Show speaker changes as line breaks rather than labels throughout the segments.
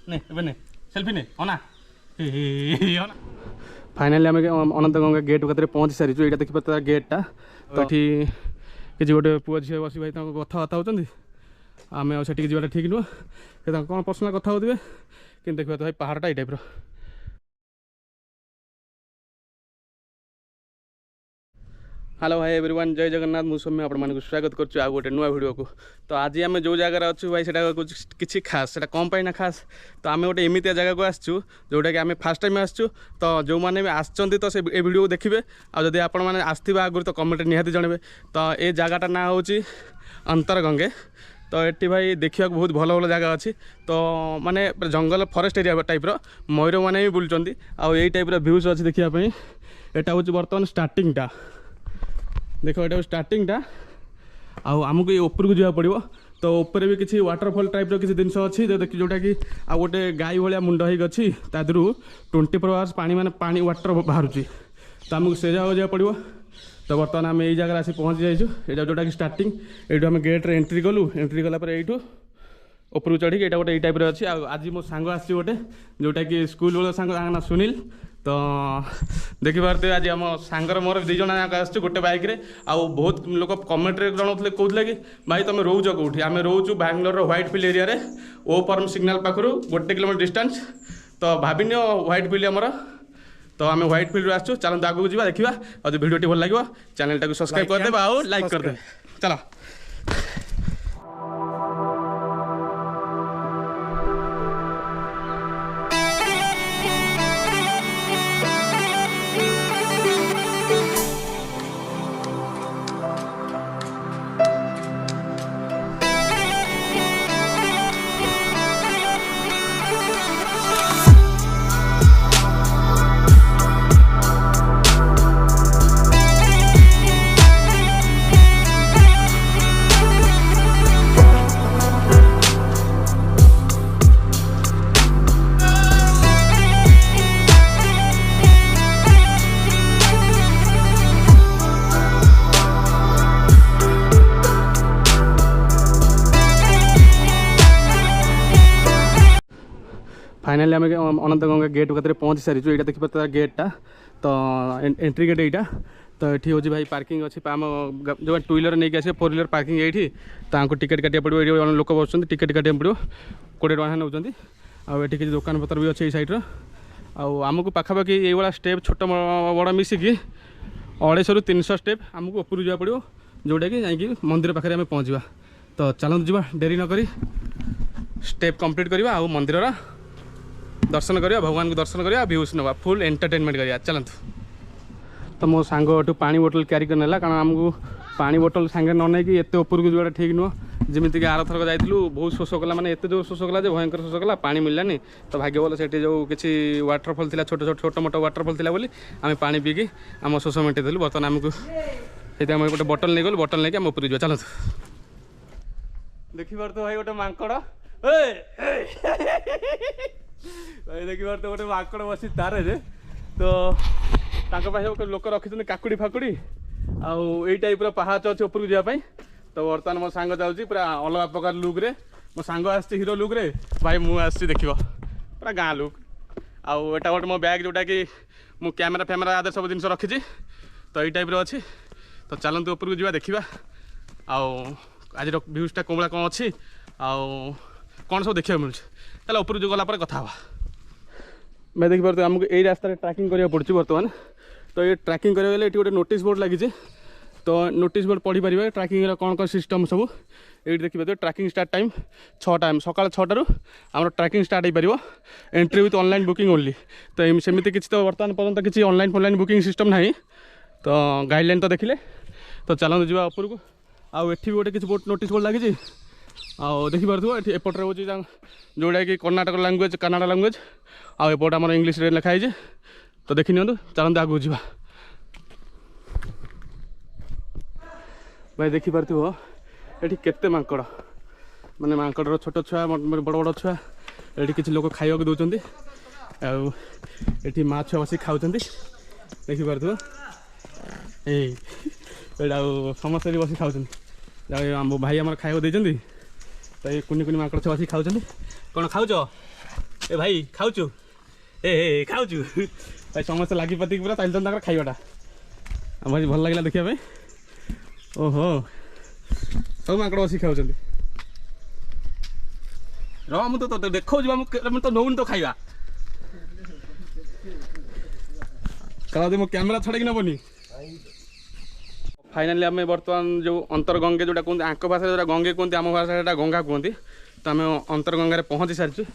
नहीं सेल्फी नहीं होना फाइनाली आम अनंत गंगा गेट कतरे पहुँची सारी यहाँ देखिए तार गेटा तो ये किसी गोटे पुआ झी बस भाई कथबार्ता होती आम से जाटा ठीक नुह कौन पर्सनाल कथा होते कि देखिए तो भाई पहाड़टा ये टाइप्र हेलो भाई एवरीवन जय जगन्नाथ मुझे सौम्य आपको स्वागत करुँ आ गोटे नुआ वीडियो को। तो आज आम जो जगार अच्छु भाई से खास से कौन पाई ना खास तो आम गोटे एमती जगह को आसचु जोटा कि आम फास्ट टाइम आसचु तो जो मैंने भी आसचंती तो से ए वीडियो को देखिए आदि आपण मैंने आसथिबा आगुरी तो कमेंट निहाती जनइबे। तो ये जगहटा ना होची अंतरगंगे। तो ये भाई देखा बहुत भल भल जगह अच्छी तो माने जंगल फॉरेस्ट एरिया टाइप्र मयूर मैंने भी बुलूँ आई टाइप्र भ्यूज अच्छी देखापी। यहाँ हूँ बर्तमान स्टार्टिंगटा देख ये स्टार्टिंगटा आमको ये ऊपर को जावाक पड़ो। तो ऊपर भी किसी वाटरफॉल टाइप्र किसी जिन अच्छी देखिए जोटा कि आ गोटे गाई भाया मुंड होगी तादू 24 आवर्स पानी माने पानी वाटर बाहर तो आमको से जगह जावाक पड़ो। तो बर्तमान आम यही जगह आसी पहुँची जाइए यहाँ जोटा कि स्टार्टिंग ये आम गेट्रे एंट्री कलु एंट्री कलापर यू ऊपर चढ़ी यहाँ गोटे टाइप अच्छी। आज मो सांग आसी गोटे जोटा कि स्कूल बेल सांग ना सुनील। तो देखिए आज आम सांगर मोर दी जन आस गोटे बाइक रे आउ बहुत लोग कमेंट जनाते कहते कि भाई तुम रोच कौटी आम रोचु बांग्लोर व्हाइट फील्ड एरिया रे ओ परम सिग्नाल पाखर 1 किलोमीटर डिस्टेंस। तो भाविनी व्हाइट फील्ड आमर तो आम व्हाइट फील्ड आसचु चलते आगू जा देखा और वीडियो भल लगे चैनल टाक सब्सक्राइब करदे और लाइक करदे चलो। फाइनाली आम अनंत गंगा गेट कतरे पहुँची सारी यहाँ देखिए तार गेटा तो एंट्री गेट यहाँ। तो ये हूँ भाई पार्किंग अच्छी आम जो टू व्हीलर नहीं आसे 4 व्हीलर पार्किंग ये टिकेट काटा पड़ो ये लोक बस टिकेट काटा पड़ो 20 टका नौ आठ किसी दुकान पत्र भी अच्छे सैड्र आमको पाखापाखि ये भाया स्टेप छोट बड़ मिसिकी 250 ରୁ 300 स्टेप आमको ऊपर जावा पड़ो जोटा कि जाकि मंदिर पाखे आम पहुँचा। तो चलते जा डेरी नक स्टेप कंप्लीट करवा आ मंदिर दर्शन करिया भगवान को दर्शन करिया व्यूज नवा फुल एंटरटेनमेंट करिया चलतु। तो मो सांग पानी बोतल क्यारी कर नेला कारण आमको पानी बोतल सांगे न नहीं कि एत ऊपर को जाटा ठीक नुह जमीक आर थरक जाइलु बहुत शोष कला माने एत जो शोष कला भयंकर शोष कला पानी मिललानी। तो भाग्य बोल से जो किसी वाटरफॉल थी छोट छोट छोट मोट वाटरफॉल थी बोली आम पानी पीकी आम शोष मेटेलु। बर्तमान आमको ये गोटे बटल नहीं गलु बटल नहीं आम ऊपर जा चलतु। देखिए तो भाई गोटे मांकड़ भाई देखिए तो गोटे माकड़ बसी तार तो लोक रखी काकुड़ी फाकुड़ी आई टाइप्र पहाच अच्छे ऊपर को जावाई। तो बर्तमान मो सांग जाऊँगी पूरा अलग प्रकार लुक रे मो सांग आसी हीरो लुक रे भाई मुझे देख पूरा गाँ लुक आटा गोटे मो बैग जोटा कि मु कैमेरा फैमेरा आदि सब जिन रखी। तो यही टाइप्र अच्छी तो चलते ऊपर को जा देखा आज भ्यूजटा कौन कौन अच्छी कौन सब देखा मिलूँ चलो ऊपर जो गला कथा मैं देखी पार्थ आमको यही रास्ता ट्रैकिंग करा पड़े बर्तमान। तो ये ट्रैकिंग करा ये गोटे नोटिस बोर्ड लगी तो नोटिस बोर्ड पढ़ी पारे ट्रैकिंग कौन कौन सिस्टम सब ये देखिए ट्रैकिंग स्टार्ट टाइम 6टा सकाल 6टारू आम ट्रैकिंग स्टार्ट हो पार entry with online booking only. तो सेमती किसी तो बर्तमान पर्यंत किसी ऑनलाइन फॉनलाइन बुकिंग सिस्टम ना तो गाइडलाइन तो देखिले। तो चलते जावा ऊपर को आठ भी गोटे किसी नोटिस बोर्ड लगी देखिपे एपटे हूँ जोटा कि Karnataka language Kannada language out आम इंग्लीश लिखाई। तो देखी नि चलते आगू जा भाई देखिपे ये केते मांकड़ माने मांकड़ छोट छुआ बड़ बड़ छुआ ये किसी लोग खाइबा दौरान आठी माँ छुआ बस खाऊँ देखिपे ये समस्त बस खाऊँ भाई आम खाइबा देते तो ये कुनि कुनि माकड़ छुआ बस खाऊँ कौन खाऊ ए भाई खाऊचु ए खाऊचु भाई समस्त लगी पति पूरा चलता खाइबाटा भाई भल लगे देखा ओहो सब माकड़ बस खाऊँ रु तो देखा तो नौनी तो खाइबा कल मो कैमेरा छड़े नबनी फाइनाली आम बर्तमान जो अंतरगंगे जोटा कहते आंक भाषा जो गंगे कहते आम भाषा गंगा कहते तो आम अंतरगंगार पहुँची सारी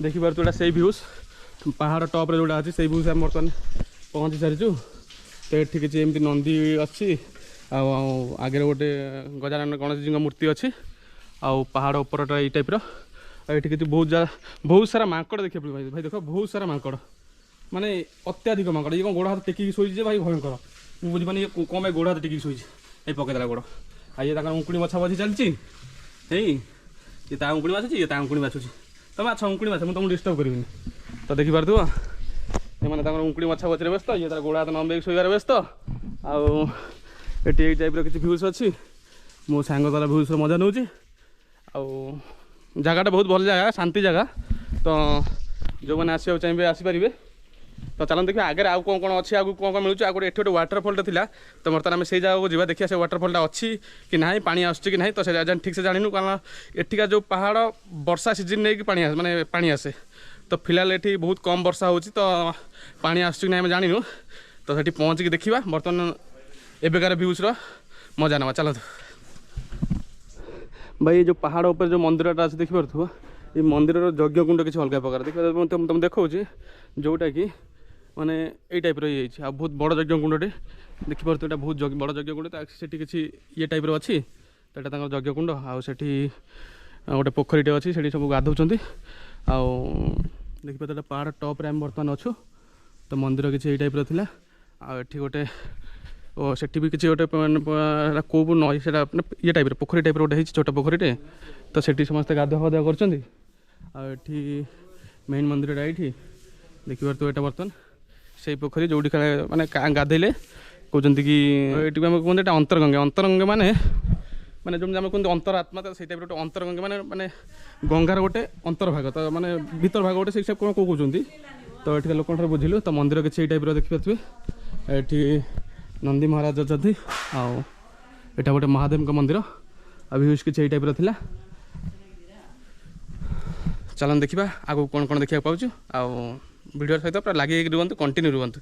देखिपे जोटा से भ्यूज पहाड़ टप्रे जोटा अच्छी से भ्यूज आम बर्तमान पहुँची सारी तो ये किसी एमती नंदी अच्छी आगे गोटे गजानन गणेश जी मूर्ति अच्छी आउ पहाड़ उपरटा ये टाइप्र ये किसी बहुत सारा माकड़ देखिए भाई भाई देख बहुत सारा माकड़ माने अत्याधिक माकड़ ये कौन गोड़ हाथ टेकिक शोचे भाई भयंकर मुझे बुझीपानी कौन भाई गोड़ हाथ टेकिक शोचे ये पकईदेला गोड़ ये उंकुणी मछा बची चलती ये उंकुणी बाछुची ये उंकुणी बाछुची तुम आछ उंकुणी बाछ मुझे तुमको डिस्टर्ब करी तो देखिपार ये उंकुणी मछा बचरे व्यस्त ये तार गोड़ हाथ नंबे शोबार व्यस्त आए टाइप किसी भ्यूज अच्छी मो सांग तार भ्यूज मजा नौ जगह बहुत भल जगह शांति जगह तो जो मैंने आसो चाहिए आसीपारे तो चलो देखिए आगे आउ कौन कौन अच्छी आगे कौन कौन मिलूँ आगे एटी गोटे वाटरफल था तो बर्तमान आम से जगह को जावा देखिए से वाटरफल अच्छी कि ना पानी आसुच्ची कि ना तो से ठीक से जानू कारण एठिका जो पहाड़ वर्षा सीजन नहीं कि पानी माने पानी आसे तो फिलहाल ये बहुत कम वर्षा हो तो पानी आसुच्ची कि ना जानू तो से पहुँचिक देखा बर्तमान एबेकार भ्यूजर मजा ना चलो भाई जो पहाड़ उपर जो मंदिरटा अच्छे देखिपे ये मंदिर यज्ञ कुंड किसी अलग प्रकार देखिए तुम देखा जोटा कि माने ये टाइप ये बहुत बड़ यज्ञ कुंडटे देखिपे तो बहुत बड़ यज्ञ कुंड से किसी ये टाइप अच्छी तो यहाँ यज्ञ कुंड आठी गोटे पोखरीटे अच्छी से सब गाधौं देखिए तो पहाड़ टप्रे आम बर्तमान अच्छु तो मंदिर किसी ये टाइप था आठी गोटे सेठी भी किसी गोटे कौ नई से ये टाइप पोखरी टाइप गोटे छोटा पोखरीटे तो सेठी समस्ते गाधुआ फाधुआ कर मेन मंदिर ये देखिए तो यहाँ बर्तमान से पोखरी जो माने गाधेले कहते कि ये कहते अंतरगंगे अंतरगंगे माने माने जो कहते अंतर आत्मा तो से टाइप गोटे अंतरगंगे माने माने गंगार गोटे अंतर भाग तो माने भीतर भाग गोटे से कौन कहते तो ये लोक बुझिलु तो मंदिर किसी ये टाइप देखिपे ये नंदी महाराज अच्छा आटा गोटे महादेव मंदिर अभी किसी ये टाइप था चलन देखा आगे कौन कौन देखा पाऊँ वीडियो सहित पूरा लगे रुहतु कंटिन्यू रुहतु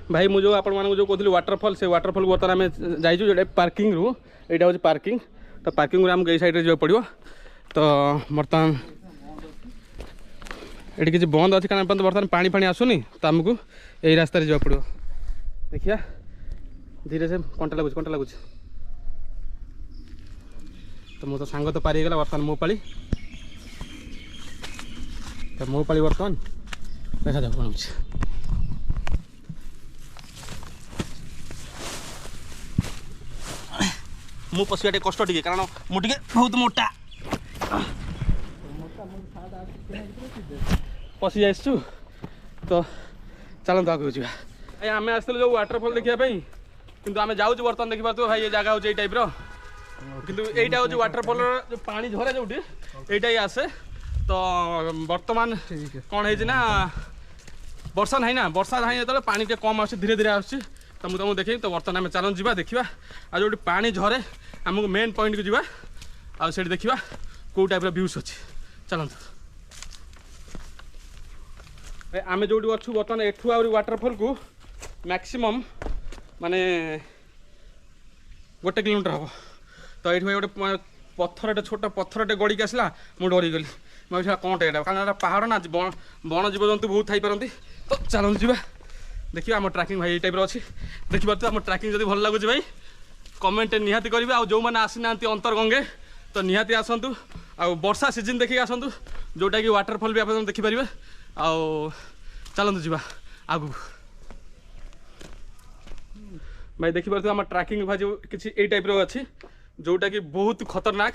भाई मुझे आपण मानक जो कहती वाटरफल से वाटरफल बर्तमान आम जाइए जो पार्किंग रू यहाँ हूँ पार्किंग तो पार्किंग आमको ये साइड जा पड़ो तो बर्तमान ये किसी बंद अच्छी कारण बर्तमान पानी फाणी आसुनी तो आमको यही रास्त जा पड़ो देखिया धीरे से कंटा लगुच तो मो तो सांग तो पारी गला बर्तमान मो पाली तो मो पाली बर्तमान देखा जाओ कौन मु पशिया कष्ट टे कारण मुझे बहुत मोटा पशि जा तो चलते आगे जा भाई आम आसलु जो वाटरफल देखापी किंतु आम जाऊँ बर्तमान देखिए तो भाई ये जगह हूँ टाइप किंतु यहाँ हूँ वाटरफल जो पानी झरे जो यहाँ आसे तो बर्तमान कौन है ना वर्षा ना वर्षा ना जो पानी टे कम आस धीरे धीरे आस तो मुझे तुमको देखे तो बर्तमान आम चलन जा देखा आ जो पानी झरे आमको मेन पॉइंट को जावा आठ देखा कौ टाइप भ्यूज अच्छी चलते आम जो अच्छु बर्तमान एठू आ वाटरफल को मैक्सिमम माने 1 किलोमीटर हम तो ये गोटे पत्थरटे छोट पत्थरटे गड़ी के आसला मुझे डरीगली मैं कौन यहाँ कारण पहाड़ ना बण जीवजंतु बहुत थी पारती तो चलते जा देखिए आम ट्रैकिंग भाई टाइप अच्छी देखिए आम ट्रैकिंग जब भल लगुच भाई कमेंट निहाती करेंगे आ जो मैंने आसी ना अंतरगंगे तो निहाती आसतु आ वर्षा सीजन देखिए आसतु जोटा कि वाटरफल भी आप देखिपारे चलते जा आगू भाई देखिए आम ट्रैकिंग भाई जो किसी ये टाइप अच्छी जोटा कि बहुत खतरनाक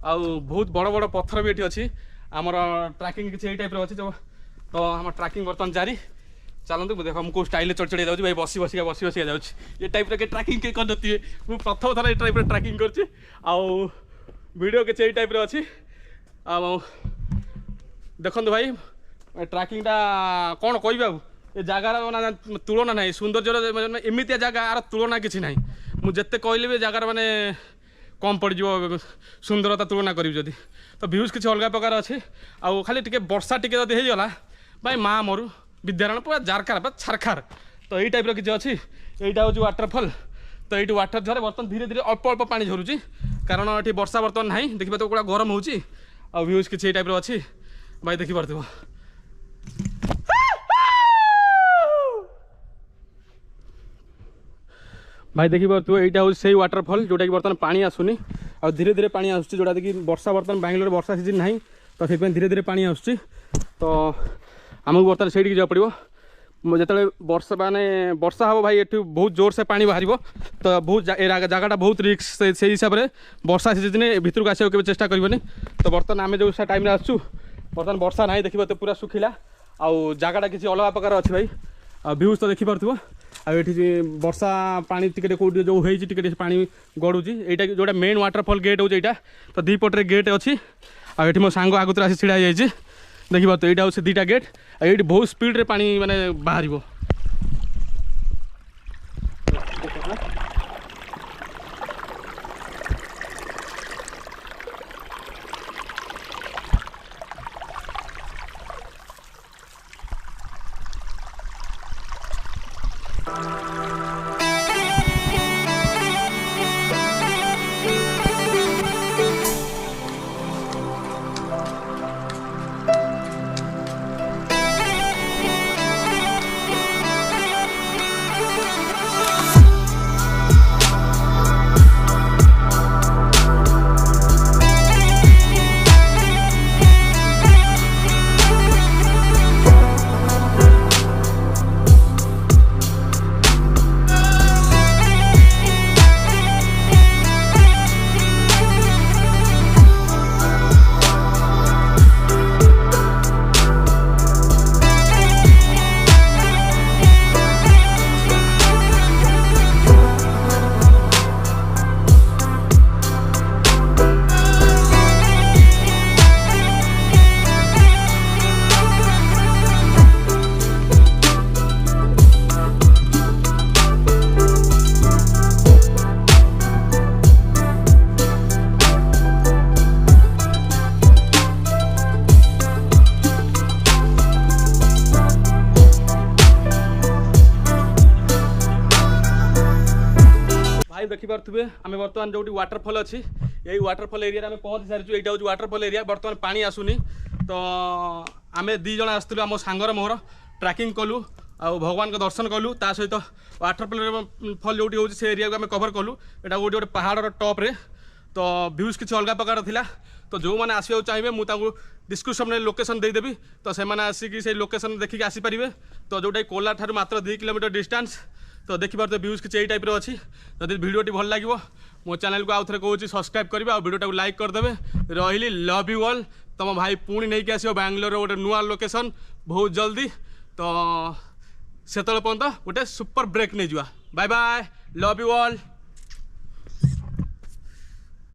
आ बहुत बड़ बड़ पत्थर भी ये अच्छी आमर ट्रैकिंग किसी ये टाइप अच्छी तो आम ट्रैकिंग बर्तमान जारी चलते देख मुझे स्टाइल चढ़ चढ़ी जाऊँ भाई बसी बसिका जाऊँ ये टाइप ट्रैकिंग के करते मुझे प्रथम थर ये टाइप ट्रैकिंग कर वीडियो किसी ये टाइप अच्छी देखो भाई ट्राकिंगटा कौन कह बाबू ये जगार ना तुलना ना सौंदर्य एमती जगह आर तुलना किसी ना मुझे कहली भी जगार माने कम पड़ सुंदरता तुलना करी जदि तो भ्यूज किसी अलग प्रकार अच्छे आउ खाली टे वर्षा टी जब होगला भाई माँ मरु विद्यारण पूरा जारकार छारखार तो यही टाइप किसी अच्छी यहीटा हूँ वाटरफल तो ये वाटर झरे बर्तमान धीरे धीरे अल्प अल्प पानी झरुची कारण ये वर्षा बर्तमान ना देखिए तो पूरा गरम होची आ भ्यूज किसी टाइप अच्छी भाई देखी पार्थ भाई देखी पार्थ यहाँ हूँ से वाटरफल जोटा कि बर्तमान पानी आसुनी आ धीरे धीरे पानी आसूँ जोटा कि वर्षा बर्तमान बांग्लोर वर्षा सीजन ना तो से धीरे धीरे पानी आसूँ तो आमको बर्तमान से जावा पड़ो जो वर्षा माने वर्षा हम भाई ये बहुत जोर से पानी बाहर तो बहुत जगह बहुत रिक्स से हिसाब से वर्षा सीजन भितर को आसा के चेष्टा करनी तो बर्तमान आम जो टाइम आसू बर्तमान वर्षा ना देखिए तो पूरा सुखिला आउ जगटा किसी अलग प्रकार अच्छे भाई आ भ्यूज तो देखी पार्थ आठी वर्षा पानी टिके कौटी जो होती पानी गड़ुची यहाँ जोटा मेन वाटरफल गेट हो तो दीपटे गेट अच्छी आठ मो सांग आगुत आसी छिड़ा जाइए देखी पार्थ यहाँ हूँ दुटा गेट ये बहुत स्पीड रे पानी माने बाहर देखी पारे आम बर्तमान जो वाटरफल अच्छी यही वाटरफल एरिया में पहुँची सारी यहाँ हूँ वाटरफल एरिया बर्तमान पानी आसुनी तो आम दीज आसलु आम सांगर मोहर ट्राकिंग कलु आ भगवान का दर्शन कलु ता सहित वाटरफल फल जो हूँ से एरिया को आम कभर कलु यहाँ गोटे गोटे पहाड़ टॉप रे तो भ्यूज किसी अलग प्रकार थिला तो जो मैंने आसवा चाहिए मुझे डिस्क्रिप्शन में लोकेशन देदेवी तो से आसिक से लोकेशन देखिक आसीपारे तो जोटा कोला ठार मात्र 2 किलोमीटर डिस्टेंस तो देखी पारे भ्यूज किसी यही टाइप अच्छी जब भिडियोटी भल लगे मो चैनल को आउ थे कहूँ सब्सक्राइब करेंगे और भिडियो को लाइक करदे रही लव यू ऑल तुम भाई पुणी नहीं आसो बांग्लोर गोटे नुआ लोकेशन बहुत जल्दी तो से पर्यंत गोटे सुपर ब्रेक नहीं जा bye bye love you all.